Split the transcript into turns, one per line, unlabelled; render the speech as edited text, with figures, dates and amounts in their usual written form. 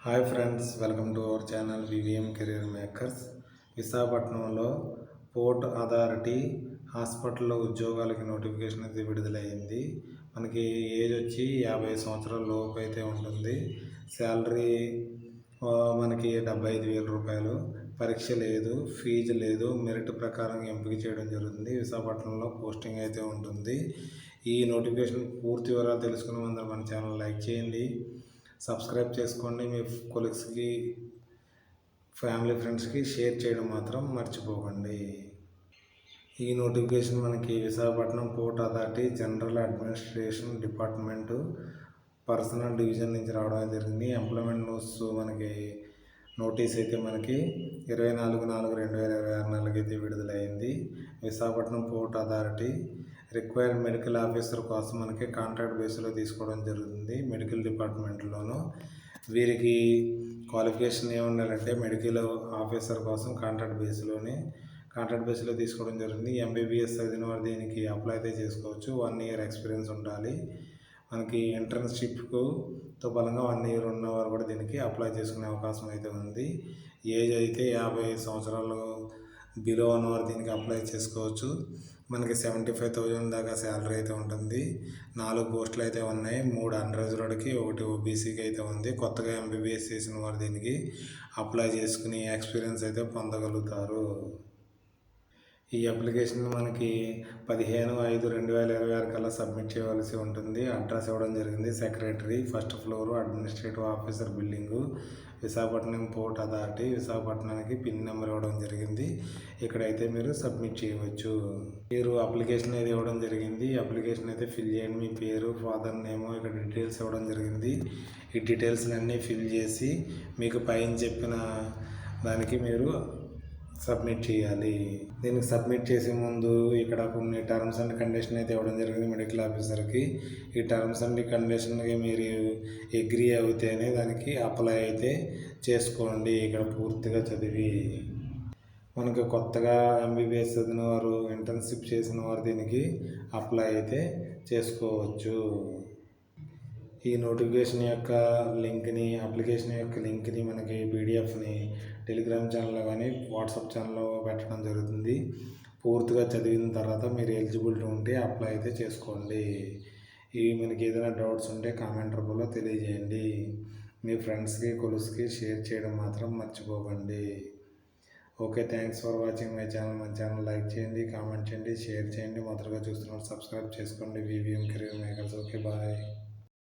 Hi friends, welcome to our channel VVM career makers. విశాఖపట్నంలో port authority హాస్పిటల్లో ఉద్యోగాలకి notification అయితే విడుదలైంది. మనకి ఏజ్ వచ్చి 50 సంవత్సరాల లోపు అయితే ఉంటుంది. శాలరీ మనకి 75,000 రూపాయలు. పరీక్ష లేదు, ఫీజు లేదు, మెరిట్ ప్రకారం ఎంపిక చేయడం జరుగుతుంది. విశాఖపట్నంలో పోస్టింగ్ అయితే ఉంటుంది. ఈ నోటిఫికేషన్ పూర్తి వివరాలు తెలుసుకునే ముందు మన ఛానల్ లైక్ చేయండి, సబ్స్క్రైబ్ చేసుకోండి. మీ కొలీగ్స్కి, ఫ్యామిలీ ఫ్రెండ్స్కి షేర్ చేయడం మాత్రం మర్చిపోకండి. ఈ నోటిఫికేషన్ మనకి Visakhapatnam port authority general administration department personal division నుంచి రావడం జరిగింది. ఎంప్లాయ్మెంట్ న్యూస్ మనకి నోటీస్ అయితే మనకి 24/4/2026 నెలకైతే విడుదలైంది. Visakhapatnam port authority required medical officer కోసం మనకి కాంట్రాక్ట్ బేస్లో తీసుకోవడం జరుగుతుంది. మెడికల్ డిపార్ట్మెంట్లోనూ వీరికి క్వాలిఫికేషన్ ఏముండాలంటే మెడికల్ ఆఫీసర్ కోసం కాంట్రాక్ట్ బేస్లో తీసుకోవడం జరుగుతుంది. ఎంబీబీఎస్ చదివిన వారు దీనికి అప్లై అయితే చేసుకోవచ్చు. 1 year ఎక్స్పీరియన్స్ ఉండాలి. మనకి ఇంటర్న్షిప్తో బలంగా 1 year ఉన్నవారు కూడా దీనికి అప్లై చేసుకునే అవకాశం అయితే ఉంది. ఏజ్ అయితే 50 సంవత్సరాలు బిలో ఉన్నవారు దీనికి అప్లై చేసుకోవచ్చు. మనకి 75,000 దాకా శాలరీ అయితే ఉంటుంది. 4 పోస్టులు అయితే ఉన్నాయి. 3 అన్రిజర్వ్డ్కి, 1 ఓబీసీకి అయితే ఉంది. కొత్తగా ఎంబీబీఎస్ చేసిన వారు దీనికి అప్లై చేసుకుని ఎక్స్పీరియన్స్ అయితే పొందగలుగుతారు. ఈ అప్లికేషన్ మనకి 15/5/2026 కల్లా సబ్మిట్ చేయవలసి ఉంటుంది. అడ్రస్ ఇవ్వడం జరిగింది. Secretary, 1st floor, administrative officer building, Visakhapatnam port authority. విశాఖపట్నానికి పిన్ నెంబర్ ఇవ్వడం జరిగింది. ఇక్కడైతే మీరు సబ్మిట్ చేయవచ్చు. మీరు అప్లికేషన్ అయితే ఇవ్వడం జరిగింది. అప్లికేషన్ అయితే ఫిల్ చేయండి. మీ పేరు, ఫాదర్ నేమ్, ఇక్కడ డీటెయిల్స్ ఇవ్వడం జరిగింది. ఈ డీటెయిల్స్ అన్నీ ఫిల్ చేసి మీకు పైన చెప్పిన దానికి మీరు సబ్మిట్ చేయాలి. దీనికి సబ్మిట్ చేసే ముందు ఇక్కడ కొన్ని టర్మ్స్ అండ్ కండిషన్ అయితే ఇవ్వడం జరిగింది మెడికల్ ఆఫీసర్కి. ఈ టర్మ్స్ అండ్ కండిషన్కి మీరు అగ్రీ అవుతేనే దానికి అప్లై అయితే చేసుకోండి. ఇక్కడ పూర్తిగా చదివి మనకు కొత్తగా ఎంబీబీఎస్ చదివిన వారు, ఇంటర్న్షిప్ చేసిన వారు దీనికి అప్లై అయితే చేసుకోవచ్చు. ఈ నోటిఫికేషన్ యొక్క లింక్ని, అప్లికేషన్ యొక్క లింక్ని మనకి పీడిఎఫ్ని టెలిగ్రామ్ ఛానల్లో కానీ వాట్సాప్ ఛానల్లో పెట్టడం జరుగుతుంది. పూర్తిగా చదివిన తర్వాత మీరు ఎలిజిబిలిటీ ఉంటే అప్లై అయితే చేసుకోండి. మనకి ఏదైనా డౌట్స్ ఉంటే కామెంట్ రూపంలో తెలియజేయండి. మీ ఫ్రెండ్స్కి, కొలీగ్స్కి షేర్ చేయడం మాత్రం మర్చిపోకండి. Okay, thanks for watching my channel. మన ఛానల్ లైక్ చేయండి, కామెంట్ చేయండి, షేర్ చేయండి. మొదటగా చూస్తున్నారు సబ్స్క్రైబ్ చేసుకోండి. VVM career makers. Okay, bye.